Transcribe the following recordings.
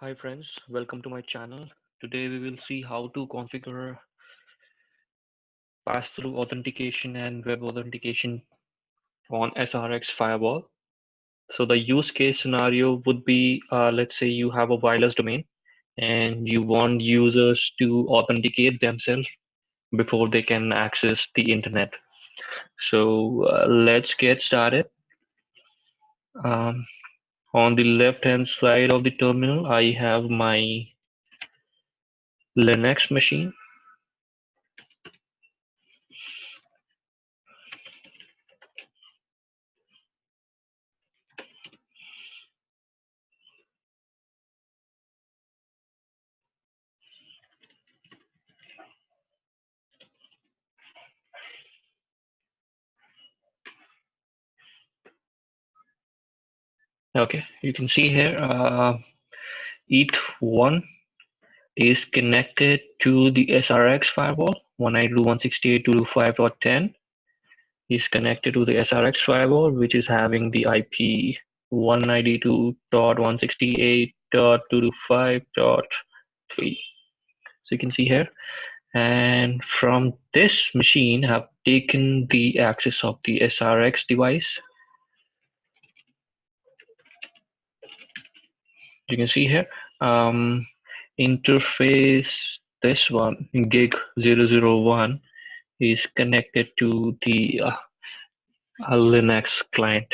Hi friends, welcome to my channel. Today we will see how to configure pass-through authentication and web authentication on SRX firewall. So the use case scenario would be, let's say you have a wireless domain and you want users to authenticate themselves before they can access the internet. So let's get started. Um, on the left-hand side of the terminal, I have my Linux machine. Okay, you can see here each one is connected to the SRX firewall. 192.168.225.10 is connected to the SRX firewall, which is having the IP 192.168.225.3. So you can see here. And from this machine, have taken the access of the SRX device. You can see here. Interface this one, gig 001, is connected to the Linux client.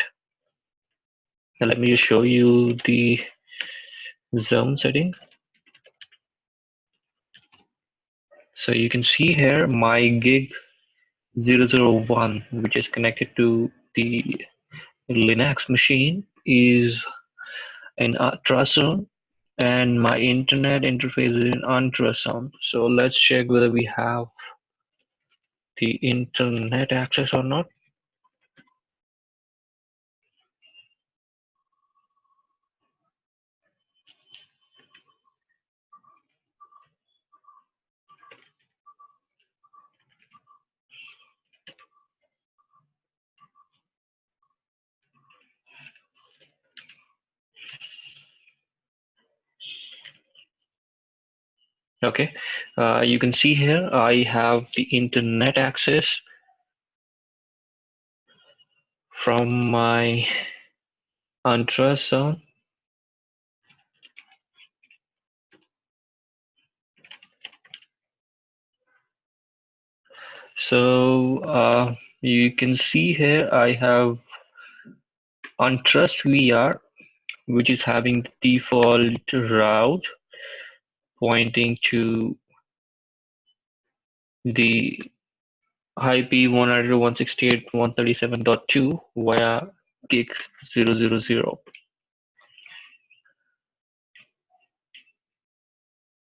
Now let me just show you the zone setting. So you can see here my gig 001, which is connected to the Linux machine, is in trust zone, and my internet interface is in untrust zone. So let's check whether we have the internet access or not. Okay, you can see here I have the internet access from my untrust zone. So you can see here I have untrust VR, which is having the default route pointing to the IP 192.168.137.2 via gig 000.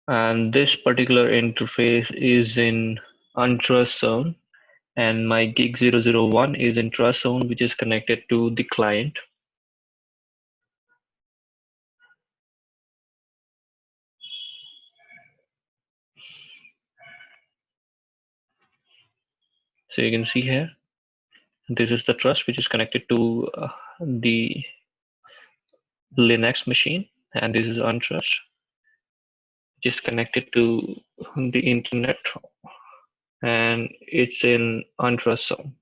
And this particular interface is in untrust zone, and my gig 001 is in trust zone, which is connected to the client. So you can see here, this is the trust which is connected to the Linux machine, and this is untrust, which is connected to the internet, and it's in untrust zone.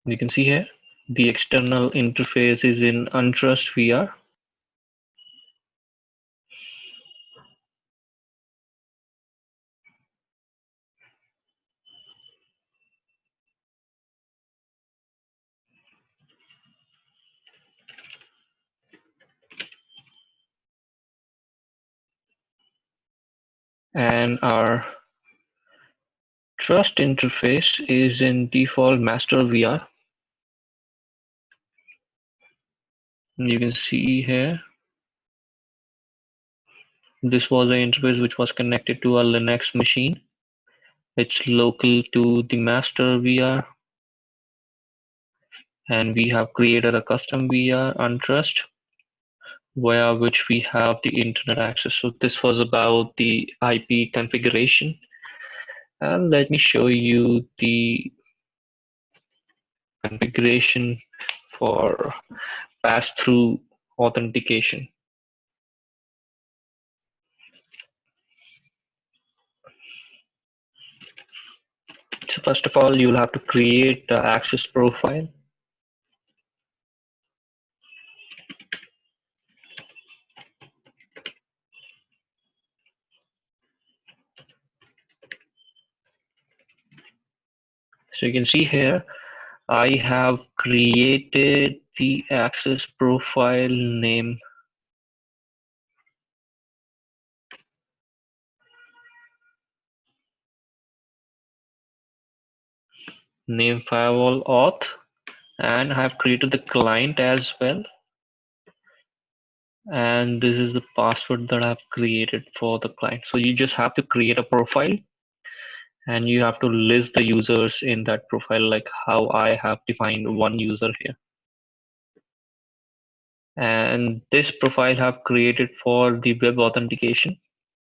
You can see here, the external interface is in untrust VR. And our trust interface is in default master VR. You can see here, this was an interface which was connected to a Linux machine. It's local to the master VR, and we have created a custom VR untrust, via which we have the internet access. So this was about the IP configuration. And let me show you the configuration for pass-through authentication. So first of all, you'll have to create the access profile. So you can see here, I have created the access profile name firewall auth, and I have created the client as well. And this is the password that I've created for the client. So you just have to create a profile and you have to list the users in that profile, like how I have defined one user here. And this profile I have created for the web authentication.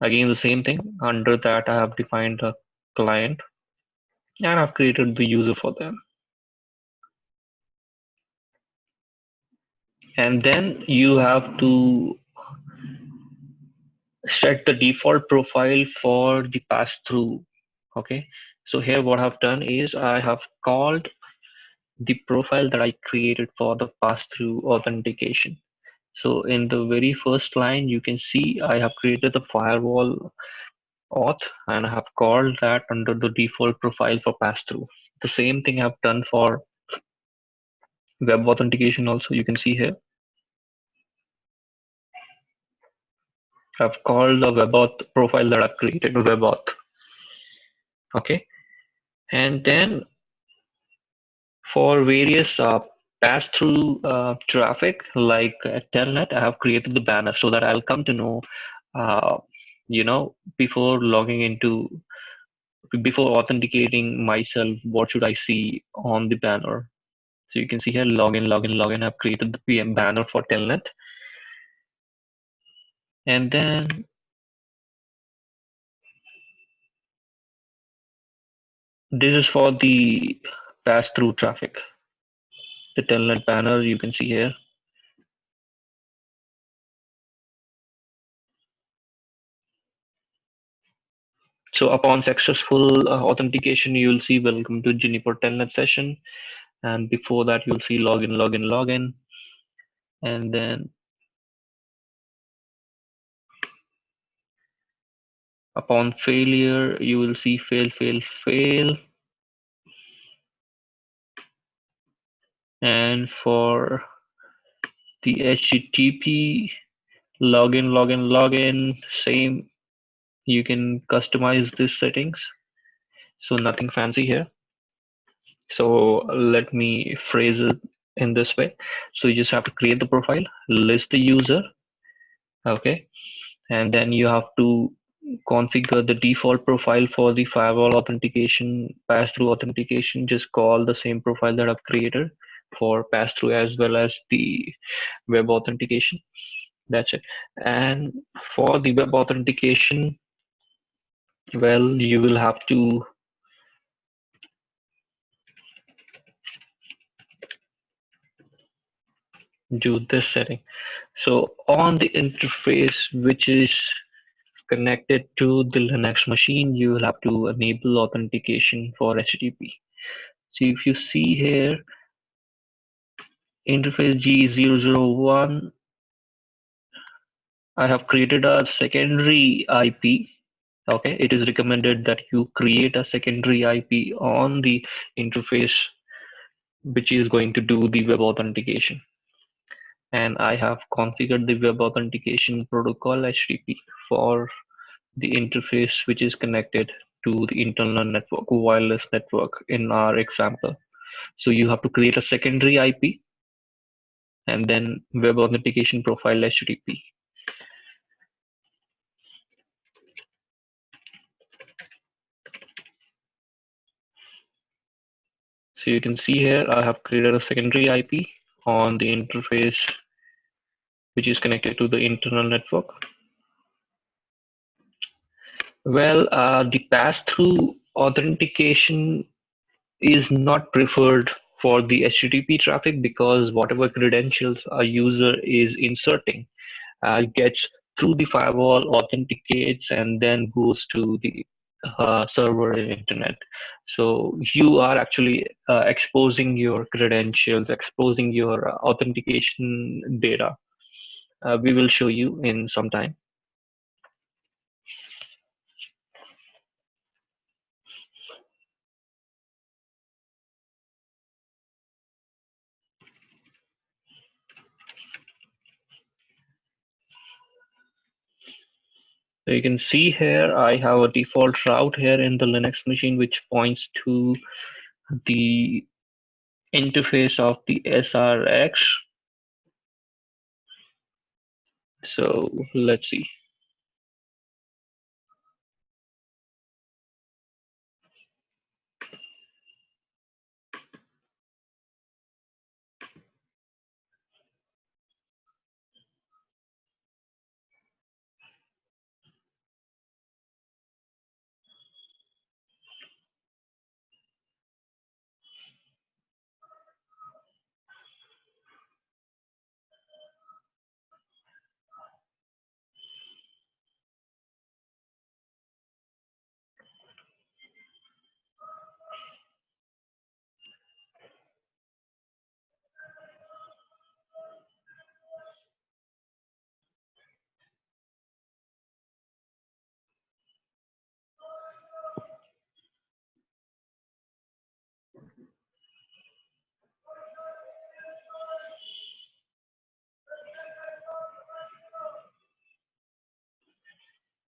Again, the same thing. Under that, I have defined a client and I've created the user for them. And then you have to set the default profile for the pass-through. Okay. So here what I've done is I have called the profile that I created for the pass-through authentication. So in the very first line, you can see I have created the firewall auth and I have called that under the default profile for pass-through. The same thing I've done for web authentication also. You can see here I've called the web auth profile that I've created web auth. Okay, and then for various pass-through traffic like telnet, I have created the banner so that I'll come to know, uh, before logging into, before authenticating myself, what should I see on the banner. So you can see here, login, login, login. I've created the PM banner for telnet, and then this is for the pass-through traffic. The telnet banner you can see here. So upon successful authentication, you will see welcome to Juniper telnet session. And before that, you'll see login, login, login. And then upon failure, you will see fail, fail, fail. And for the HTTP, login, login, login, same. You can customize these settings. So nothing fancy here. So let me phrase it in this way. So you just have to create the profile, list the user, okay, and then you have to configure the default profile for the firewall authentication, pass-through authentication. Just call the same profile that I've created for pass-through as well as the web authentication. That's it. And for the web authentication, well, you will have to do this setting. So on the interface which is connected to the Linux machine, you will have to enable authentication for HTTP. So if you see here, interface G001, I have created a secondary IP. Okay, it is recommended that you create a secondary IP on the interface which is going to do the web authentication. And I have configured the web authentication protocol HTTP for the interface which is connected to the internal network, wireless network in our example. So you have to create a secondary IP and then web authentication profile HTTP. So you can see here I have created a secondary IP on the interface which is connected to the internal network. Well, the pass-through authentication is not preferred for the HTTP traffic because whatever credentials a user is inserting gets through the firewall, authenticates, and then goes to the server and internet. So you are actually exposing your credentials, exposing your authentication data. We will show you in some time. So you can see here, I have a default route here in the Linux machine, which points to the interface of the SRX. So let's see.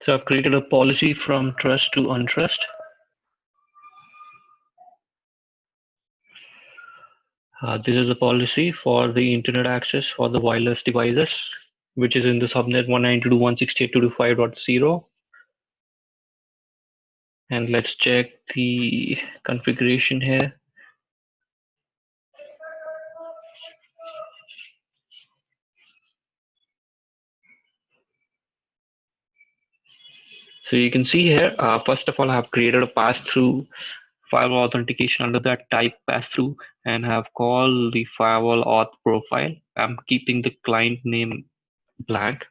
So I've created a policy from trust to untrust. This is a policy for the internet access for the wireless devices, which is in the subnet 192.168.225.0. And let's check the configuration here. So you can see here, first of all, I have created a pass-through firewall authentication under that type pass-through and have called the firewall auth profile. I'm keeping the client name blank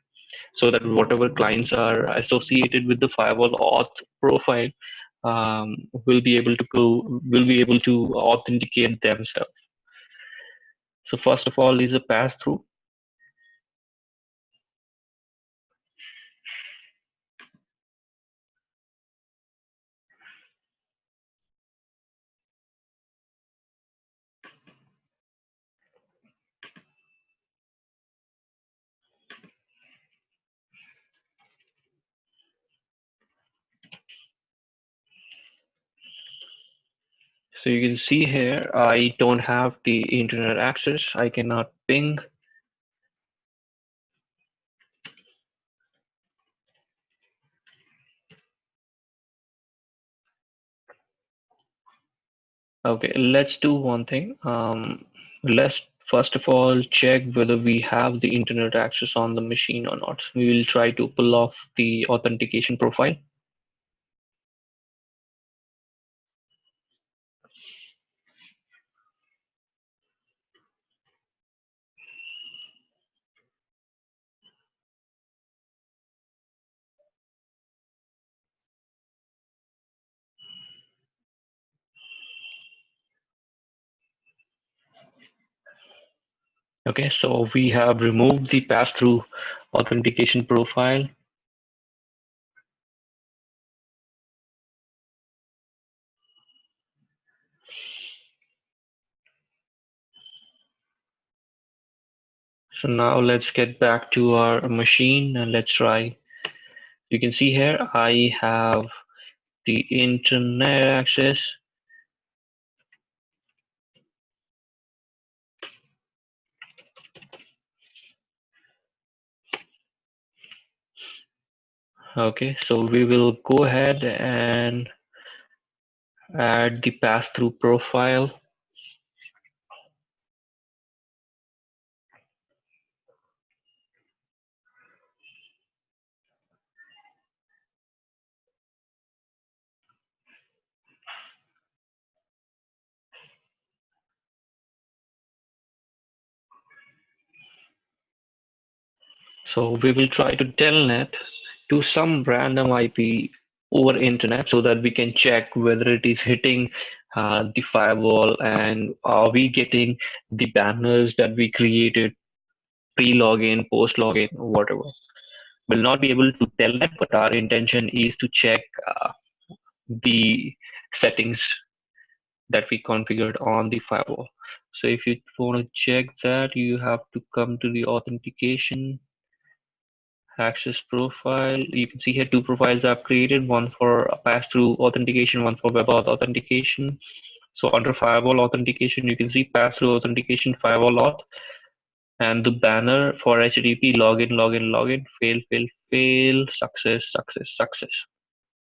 so that whatever clients are associated with the firewall auth profile will be able to authenticate themselves. So first of all is a pass-through. So you can see here, I don't have the internet access. I cannot ping. Okay, let's do one thing. Let's first of all check whether we have the internet access on the machine or not. We will try to pull off the authentication profile. Okay, so we have removed the pass-through authentication profile. So now let's get back to our machine and let's try. You can see here I have the internet access. Okay, so we will go ahead and add the pass-through profile. So we will try to telnet to some random IP over internet so that we can check whether it is hitting the firewall and are we getting the banners that we created pre-login, post-login, whatever. We'll not be able to telnet, but our intention is to check the settings that we configured on the firewall. So if you want to check that, you have to come to the authentication access profile. You can see here two profiles I've created, one for pass-through authentication, one for web authentication. So under firewall authentication, you can see pass-through authentication, firewall auth, and the banner for HTTP login, login, login, fail, fail, fail, success, success, success.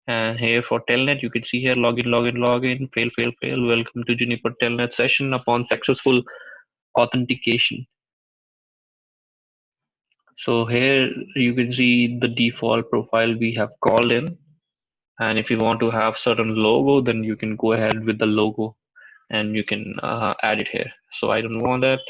And here for telnet, you can see here login, login, login, fail, fail, fail. Welcome to Juniper telnet session upon successful authentication. So here you can see the default profile we have called in. And if you want to have certain logo, then you can go ahead with the logo and you can add it here. So I don't want that.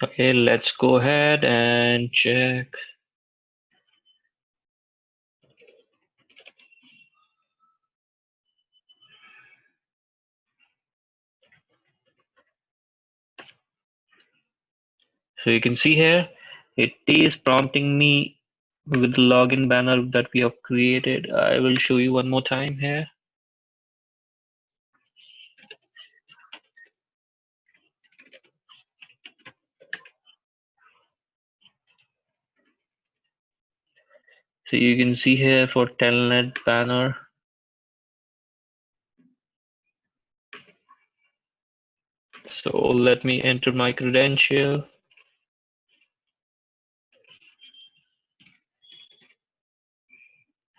Okay, let's go ahead and check. So you can see here, it is prompting me with the login banner that we have created. I will show you one more time here. So you can see here for telnet banner. So let me enter my credential.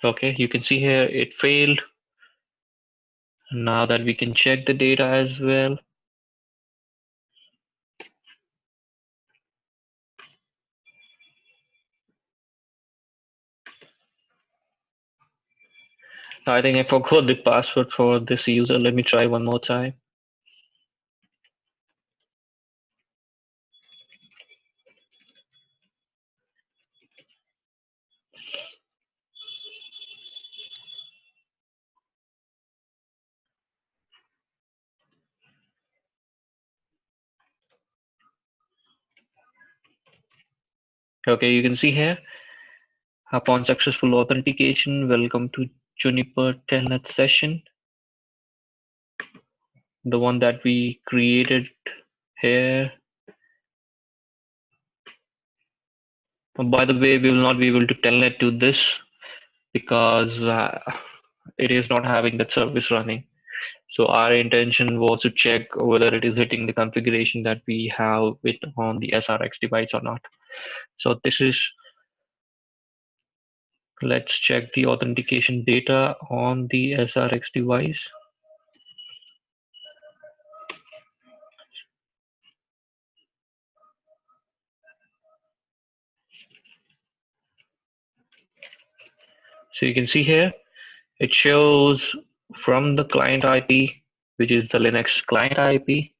Okay, you can see here it failed. Now that we can check the data as well. I think I forgot the password for this user. Let me try one more time. Okay, you can see here, upon successful authentication, welcome to Juniper telnet session, the one that we created here. By the way, we will not be able to telnet to this because it is not having that service running. So our intention was to check whether it is hitting the configuration that we have it on the SRX device or not. So this is, let's check the authentication data on the SRX device. So you can see here, it shows from the client IP, which is the Linux client IP,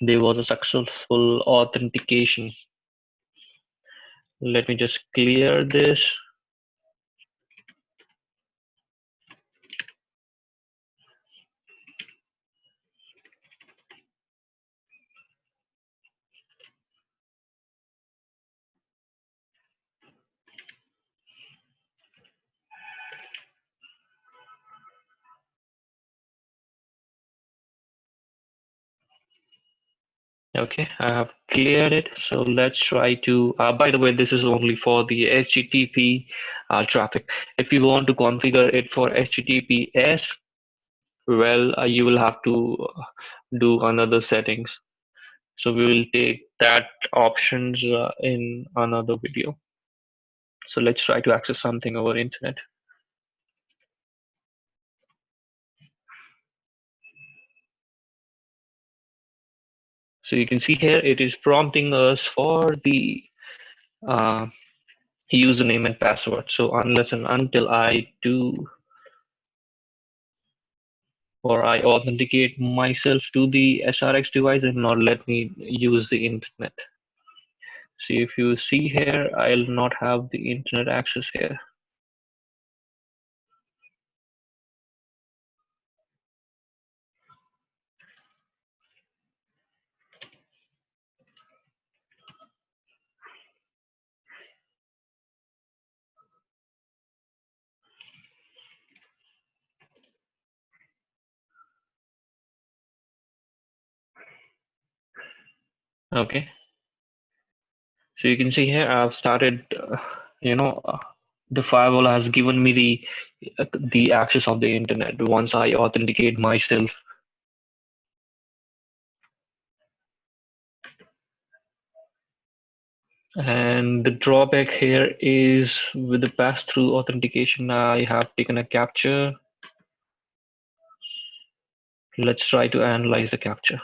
there was a successful authentication. Let me just clear this. Okay, I have cleared it. So let's try to, by the way, this is only for the HTTP traffic. If you want to configure it for HTTPS, well, you will have to do another settings. So we will take that options in another video. So let's try to access something over internet. So you can see here it is prompting us for the uh, username and password. So unless and until I do or I authenticate myself to the SRX device, it will not let me use the internet. See, if you see here, I'll not have the internet access here. Okay, so you can see here I've started, you know, the firewall has given me the access of the internet once I authenticate myself. And the drawback here is with the pass-through authentication, I have taken a capture. Let's try to analyze the capture.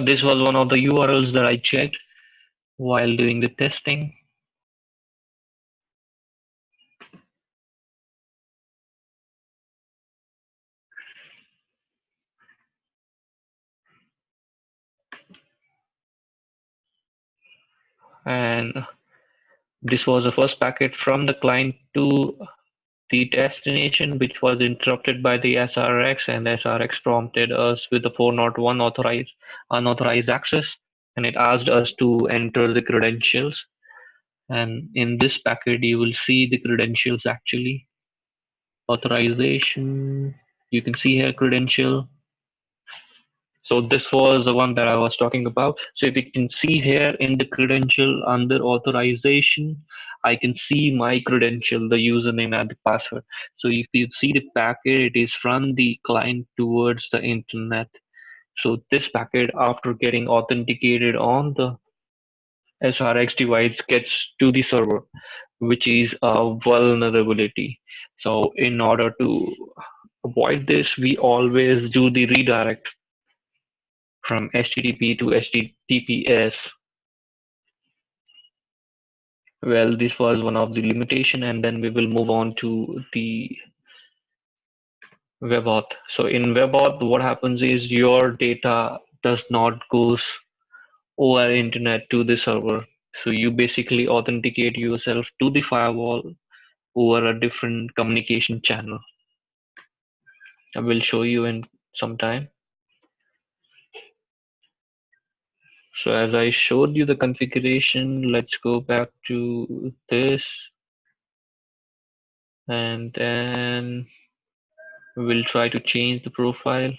This was one of the URLs that I checked while doing the testing. And this was the first packet from the client to the destination, which was interrupted by the SRX, and SRX prompted us with the 401 unauthorized access, and it asked us to enter the credentials. And in this packet, you will see the credentials actually. Authorization, you can see here credential. So this was the one that I was talking about. So if you can see here in the credential under authorization, I can see my credential, the username and the password. So if you see the packet, it is from the client towards the internet. So this packet, after getting authenticated on the SRX device, gets to the server, which is a vulnerability. So in order to avoid this, we always do the redirect from HTTP to HTTPS. Well, this was one of the limitation, and then we will move on to the web auth. So in web auth, what happens is your data does not goes over internet to the server. So you basically authenticate yourself to the firewall over a different communication channel. I will show you in some time. So as I showed you the configuration, let's go back to this, and then we'll try to change the profile.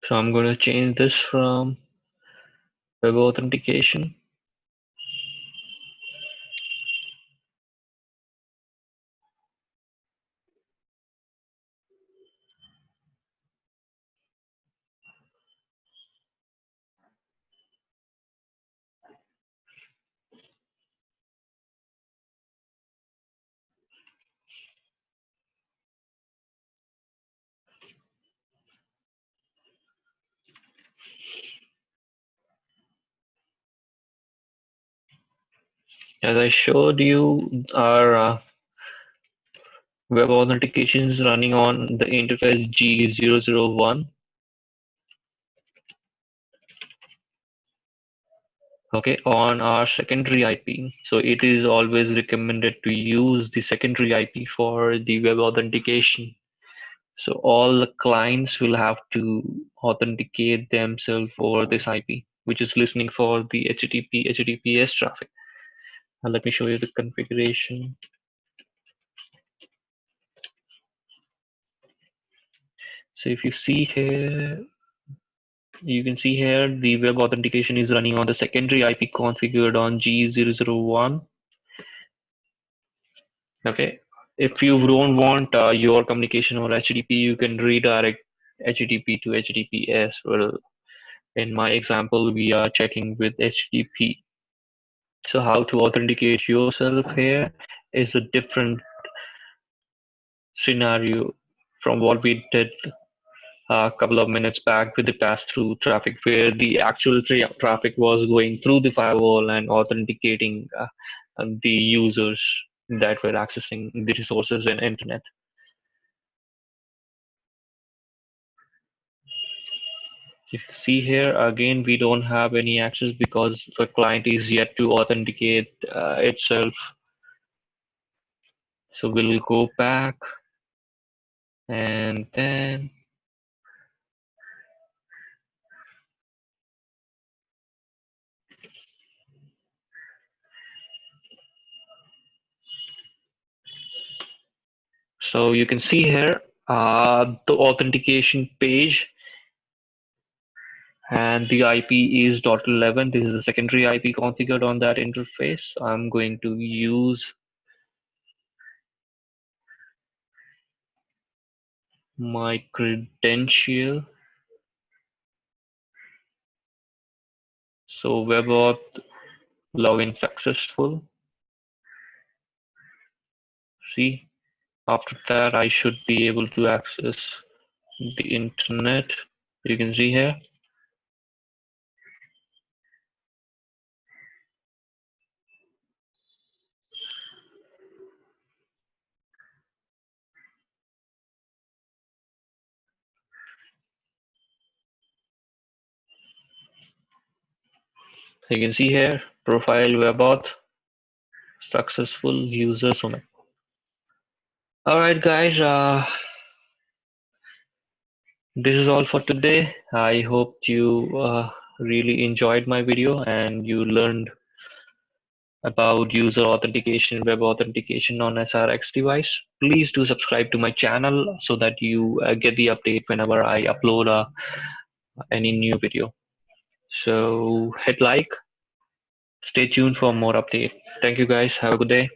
So I'm going to change this from Web Authentication. As I showed you, our web authentication is running on the interface G001. Okay, on our secondary IP. So it is always recommended to use the secondary IP for the web authentication. So all the clients will have to authenticate themselves over this IP, which is listening for the HTTP, HTTPS traffic. Now let me show you the configuration. So if you see here, you can see here the web authentication is running on the secondary IP configured on G001. Okay. If you don't want your communication over HTTP, you can redirect HTTP to HTTPS. Well, in my example, we are checking with HTTP. So how to authenticate yourself here is a different scenario from what we did a couple of minutes back with the pass-through traffic, where the actual traffic was going through the firewall and authenticating the users that were accessing the resources and internet. If you see here, again, we don't have any access because the client is yet to authenticate itself. So we'll go back and then so you can see here the authentication page, and the IP is .11. This is the secondary IP configured on that interface. I'm going to use my credential. So webauth login successful. See, after that I should be able to access the internet. You can see here. You can see here profile webauth successful user summit. All right, guys. This is all for today. I hope you really enjoyed my video and you learned about user authentication, web authentication on SRX device. Please do subscribe to my channel so that you get the update whenever I upload any new video. So hit like, stay tuned for more update. Thank you guys. Have a good day.